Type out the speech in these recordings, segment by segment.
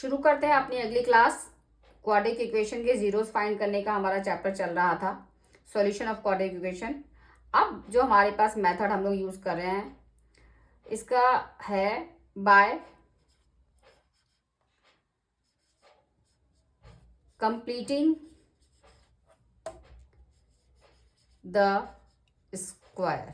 शुरू करते हैं अपनी अगली क्लास। क्वाड्रेटिक इक्वेशन के जीरोस फाइंड करने का हमारा चैप्टर चल रहा था, सॉल्यूशन ऑफ क्वाड्रेटिक इक्वेशन। अब जो हमारे पास मेथड हम लोग यूज कर रहे हैं इसका है बाय कंप्लीटिंग द स्क्वायर।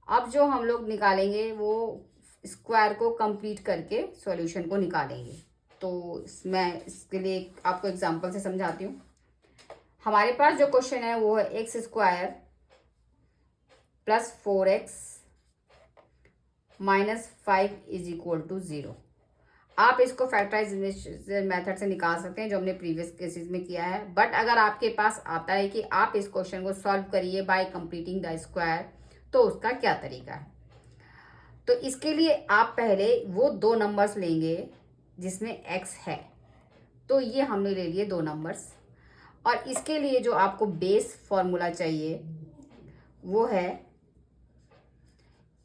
अब जो हम लोग निकालेंगे वो स्क्वायर को कंप्लीट करके सॉल्यूशन को निकालेंगे। तो मैं इसके लिए आपको एग्जांपल से समझाती हूँ। हमारे पास जो क्वेश्चन है वो है x square plus 4x minus 5 is equal to 0। आप इसको फैक्टराइजेशन मेथड से निकाल सकते हैं जो हमने प्रीवियस केसेस में किया है। बट अगर आपके पास आता है कि आप इस क्वेश्चन को सॉल्व करिए बाय कंप्लीटिंग द स्क्वायर, तो उसका क्या तरीका है। तो इसके लिए आप पहले वो दो नंबर्स लेंगे जिसमें x है। तो ये हमने ले लिए दो नंबर्स, और इसके लिए जो आपको बेस फॉर्मूला चाहिए वो है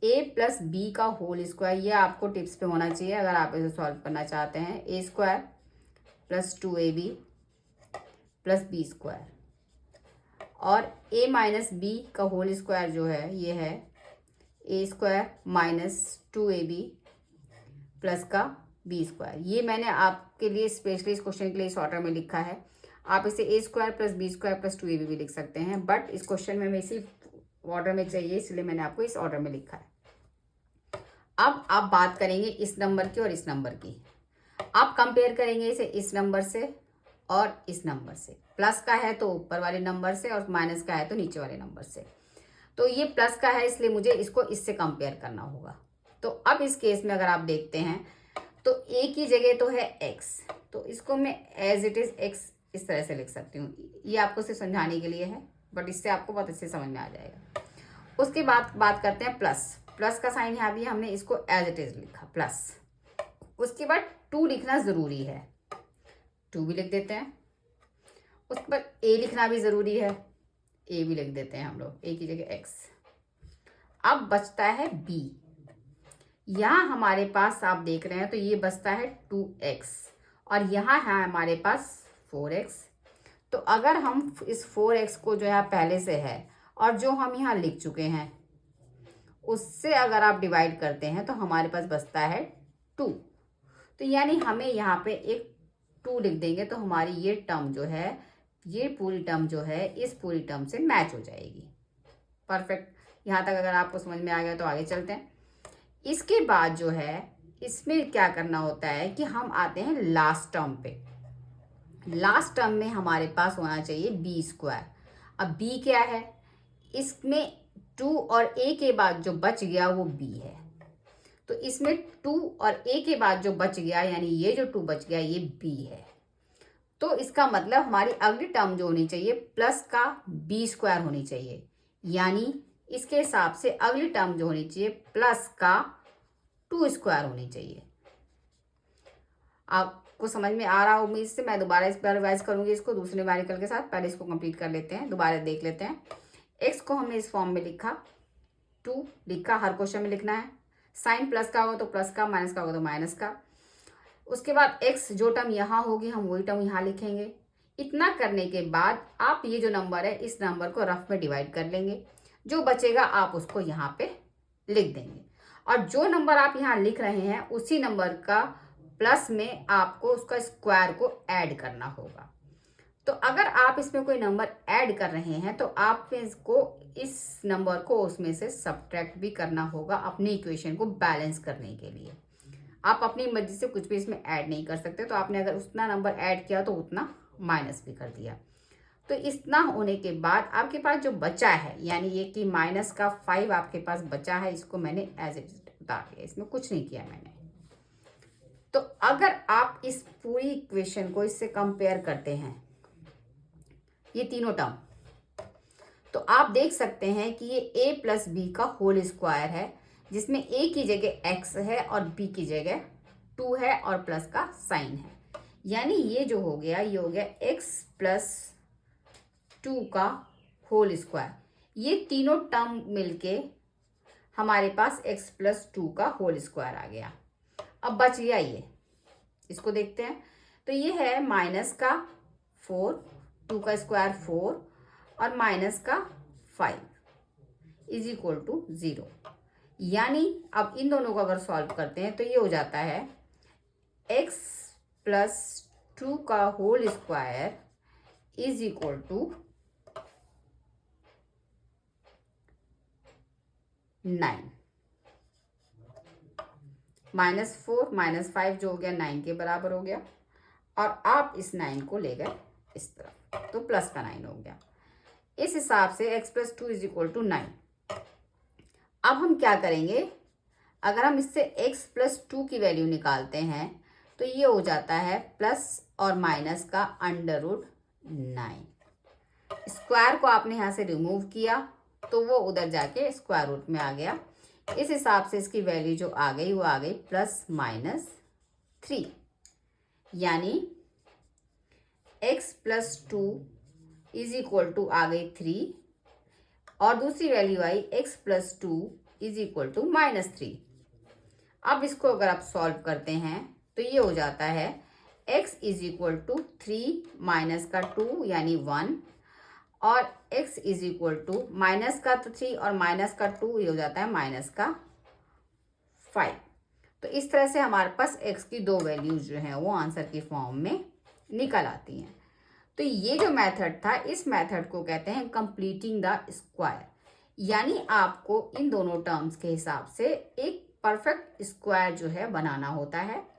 a प्लस बी का होल स्क्वायर। ये आपको टिप्स पे होना चाहिए अगर आप इसे सॉल्व करना चाहते हैं। a square plus 2ab plus b square, और a माइनस बी का होल स्क्वायर जो है ये है a square minus 2ab plus का बी स्क्वायर। ये मैंने आपके लिए स्पेशली इस क्वेश्चन के लिए इस ऑर्डर में लिखा है। आप इसे a square plus b square plus 2ab भी लिख सकते हैं, बट इस क्वेश्चन में इसी ऑर्डर में चाहिए इसलिए मैंने आपको इस ऑर्डर में लिखा है। अब आप बात करेंगे इस नंबर की और इस नंबर की। आप कंपेयर करेंगे इसे इस नंबर से और इस नंबर से। प्लस का है तो ऊपर वाले नंबर से और माइनस का है तो नीचे वाले नंबर से। तो ये प्लस का है इसलिए मुझे इसको इससे कंपेयर करना होगा। तो अब इस केस में अगर आप देखते हैं तो a की जगह तो है x, तो इसको मैं एज इट इज x इस तरह से लिख सकती हूँ। ये आपको सिर्फ समझाने के लिए है, बट इससे आपको बहुत अच्छे समझ में आ जाएगा। उसके बाद बात करते हैं प्लस। प्लस का साइन यहाँ भी हमने इसको एज इट इज लिखा प्लस। उसके बाद 2 लिखना जरूरी है, 2 भी लिख देते हैं। उसके बाद a लिखना भी जरूरी है, a भी लिख देते हैं हम लोग, a की जगह x। अब बचता है b। यहाँ हमारे पास आप देख रहे हैं तो ये बचता है 2x, और यहाँ है हमारे पास 4x। तो अगर हम इस 4x को जो यहाँ पहले से है और जो हम यहाँ लिख चुके हैं उससे अगर आप डिवाइड करते हैं तो हमारे पास बचता है 2। तो यानी हमें यहाँ पे एक 2 लिख देंगे तो हमारी ये टर्म जो है, ये पूरी टर्म जो है इस पूरी टर्म से मैच हो जाएगी। परफेक्ट। यहाँ तक अगर आपको समझ में आ गया तो आगे चलते हैं। इसके बाद जो है इसमें क्या करना होता है कि हम आते हैं लास्ट टर्म पे। लास्ट टर्म में हमारे पास होना चाहिए बी स्क्वायर। अब b क्या है, इसमें 2 और a के बाद जो बच गया वो b है। तो इसमें 2 और a के बाद जो बच गया यानी ये जो 2 बच गया ये b है। तो इसका मतलब हमारी अगली टर्म जो होनी चाहिए प्लस का b स्क्वायर होनी चाहिए, यानी इसके हिसाब से अगली टर्म जो होनी चाहिए प्लस का 2 स्क्वायर होनी चाहिए। आपको समझ में आ रहा हो उम्मीद से। मैं दोबारा इस पर रिवाइज करूंगी इसको दूसरे न्यूमेरिकल के साथ। पहले इसको कंप्लीट कर लेते हैं, दोबारा देख लेते हैं। x को हमने इस फॉर्म में लिखा, 2 लिखा, हर क्वेश्चन में लिखना है। साइन प्लस का होगा तो प्लस का, माइनस का होगा तो माइनस का। उसके बाद x जो टर्म यहाँ होगी हम वही टर्म यहाँ लिखेंगे। इतना करने के बाद आप ये जो नंबर है इस नंबर को रफ में डिवाइड कर लेंगे, जो बचेगा आप उसको यहाँ पे लिख देंगे। और जो नंबर आप यहाँ लिख रहे हैं उसी नंबर का प्लस में आपको उसका स्क्वायर को ऐड करना होगा। तो अगर आप इसमें कोई नंबर ऐड कर रहे हैं तो आप इसको इस नंबर को उसमें से सब्ट्रैक्ट भी करना होगा अपनी इक्वेशन को बैलेंस करने के लिए। आप अपनी मर्जी से कुछ भी इसमें ऐड नहीं कर सकते। तो आपने अगर उतना नंबर ऐड किया तो उतना माइनस भी कर दिया। तो इतना होने के बाद आपके पास जो बचा है यानी ये कि माइनस का 5 आपके पास बचा है, इसको मैंने एज इट उतार दिया, इसमें कुछ नहीं किया मैंने। तो अगर आप इस पूरी इक्वेशन को इससे कंपेयर करते हैं ये तीनों टर्म, तो आप देख सकते हैं कि ये a प्लस बी का होल स्क्वायर है, जिसमें a की जगह x है और b की जगह 2 है और प्लस का साइन है। यानी ये जो हो गया ये हो गया x प्लस 2 का होल स्क्वायर। ये तीनों टर्म मिलके हमारे पास x प्लस 2 का होल स्क्वायर आ गया। अब बच गया ये, इसको देखते हैं। तो ये है -4, 2 का स्क्वायर 4 और -5 इज इक्वल टू 0। यानी अब इन दोनों को अगर सॉल्व करते हैं तो ये हो जाता है x + 2 का whole square is equal to 9। -4 -5 जो हो गया 9 के बराबर हो गया, और आप इस 9 को ले गए इस तरफ, तो प्लस का 9 हो गया। इस हिसाब से x + 2 इज इक्वल टू 9। अब हम क्या करेंगे, अगर हम इससे x + 2 की वैल्यू निकालते हैं तो ये हो जाता है प्लस और माइनस का √9। स्क्वायर को आपने यहाँ से रिमूव किया तो वो उधर जाके स्क्वायर रूट में आ गया। इस हिसाब से इसकी वैल्यू जो आ गई वो आ गई +-3। यानी x + 2 इज इक्वल टू आ गई 3 और दूसरी वैल्यू आई x + 2 इज इक्वल टू -3। अब इसको अगर आप सॉल्व करते हैं तो ये हो जाता है x is equal to 3 minus का 2 यानी 1 और x is equal to minus का 3 और माइनस का 2 ये हो जाता है -5। तो इस तरह से हमारे पास x की दो वैल्यूज जो हैं वो आंसर की फॉर्म में निकल आती हैं। तो ये जो मेथड था, इस मेथड को कहते हैं कंप्लीटिंग द स्क्वायर। यानी आपको इन दोनों टर्म्स के हिसाब से एक परफेक्ट स्क्वायर जो है बनाना होता है।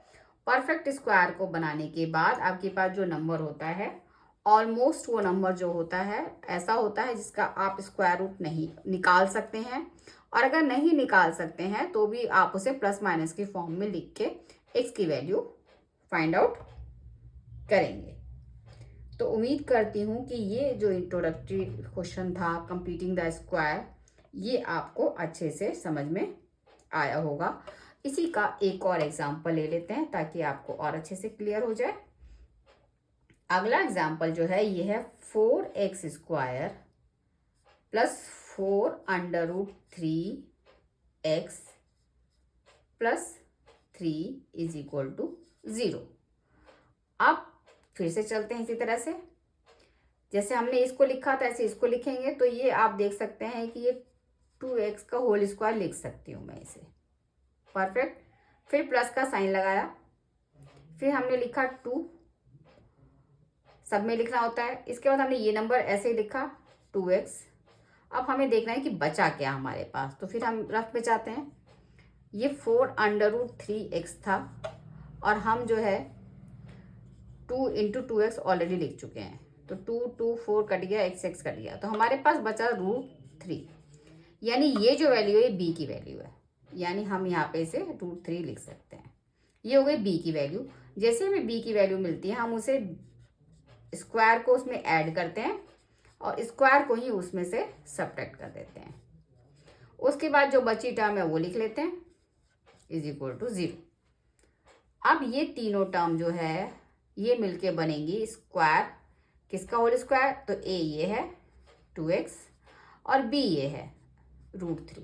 परफेक्ट स्क्वायर को बनाने के बाद आपके पास जो नंबर होता है, ऑलमोस्ट वो नंबर जो होता है ऐसा होता है जिसका आप स्क्वायर रूट नहीं निकाल सकते हैं, और अगर नहीं निकाल सकते हैं तो भी आप उसे प्लस माइनस की फॉर्म में लिख के x की वैल्यू फाइंड आउट करेंगे। तो उम्मीद करती हूँ कि ये जो इंट्रोडक्टरी क्वेश्चन था कंप्लीटिंग द स्क्वायर, ये आपको अच्छे से समझ में आया होगा। इसी का एक और एग्जाम्पल ले लेते हैं ताकि आपको और अच्छे से क्लियर हो जाए। अगला एग्जाम्पल जो है ये है 4x² + 4√3x + 3 is equal to 0। अब फिर से चलते हैं इसी तरह से, जैसे हमने इसको लिखा था ऐसे इसको लिखेंगे। तो ये आप देख सकते हैं कि ये 2x का होल स्क्वायर लिख सकती हूँ मैं इसे। परफेक्ट। फिर प्लस का साइन लगाया, फिर हमने लिखा 2, सब में लिखना होता है। इसके बाद हमने ये नंबर ऐसे ही लिखा 2x। अब हमें देखना है कि बचा क्या हमारे पास, तो फिर हम रफ में जाते हैं। ये 4√3x था और हम जो है 2 × 2x ऑलरेडी लिख चुके हैं, तो 2 2 4 कट गया, x x कट गया, तो हमारे पास बचा √3। यानी ये जो वैल्यू है b की वैल्यू है, यानी हम यहाँ पे इसे √3 लिख सकते हैं। ये हो गई b की वैल्यू। जैसे हमें b की वैल्यू मिलती है हम उसे स्क्वायर को उसमें ऐड करते हैं और स्क्वायर को ही उसमें से सब्ट्रैक्ट कर देते हैं। उसके बाद जो बची टर्म है वो लिख लेते हैं इज इक्वल टू 0। अब ये तीनों टर्म जो है ये मिलके बनेंगी स्क्वायर। किसका होल स्क्वायर? तो a ये है 2x और b ये है √3,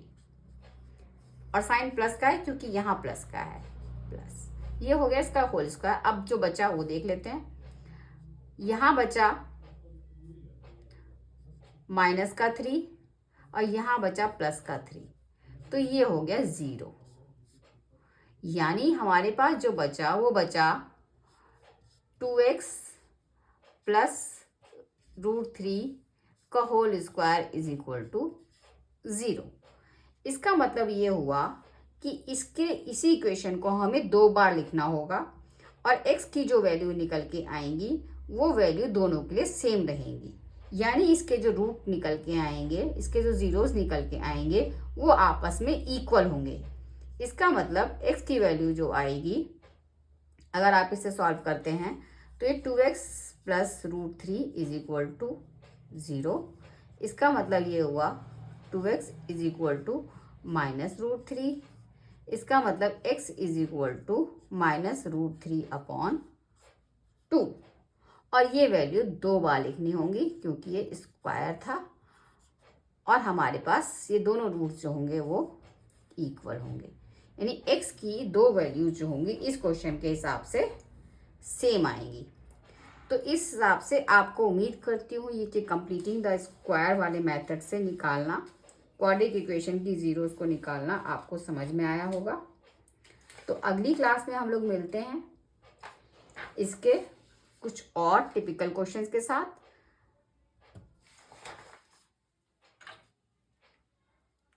और साइन प्लस का है क्योंकि यहाँ प्लस का है, प्लस। ये हो गया इसका होल स्क्वायर। अब जो बचा वो देख लेते हैं। यहाँ बचा माइनस का 3 और यहाँ बचा प्लस का 3, तो ये हो गया 0। यानी हमारे पास जो बचा वो बचा 2x + √3 का whole square is equal to 0। इसका मतलब ये हुआ कि इसी इक्वेशन को हमें 2 बार लिखना होगा और x की जो वैल्यू निकल के आएंगी वो वैल्यू दोनों के लिए सेम रहेंगी। यानी इसके जो रूट निकल के आएंगे, इसके जो जीरोस निकल के आएंगे वो आपस में इक्वल होंगे। इसका मतलब x की वैल्यू जो आएगी, अगर आप इसे सॉल्व करते हैं तो ये 2x + √3 इज इक्वल टू 0। इसका मतलब ये हुआ 2x इज इक्वल टू -√3। इसका मतलब x इज इक्वल टू -√3/2। और ये वैल्यू 2 बार लिखनी होंगी क्योंकि ये स्क्वायर था और हमारे पास ये दोनों रूट्स जो होंगे वो इक्वल होंगे। यानी x की दो वैल्यूज जो होंगी इस क्वेश्चन के हिसाब से सेम आएंगी। तो इस हिसाब से आपको उम्मीद करती हूँ ये कि कंप्लीटिंग द स्क्वायर वाले मेथड से निकालना क्वाड्रेटिक इक्वेशन की जीरोस को निकालना आपको समझ में आया होगा। तो अगली क्लास में हम लोग मिलते हैं इसके कुछ और टिपिकल क्वेश्चंस के साथ।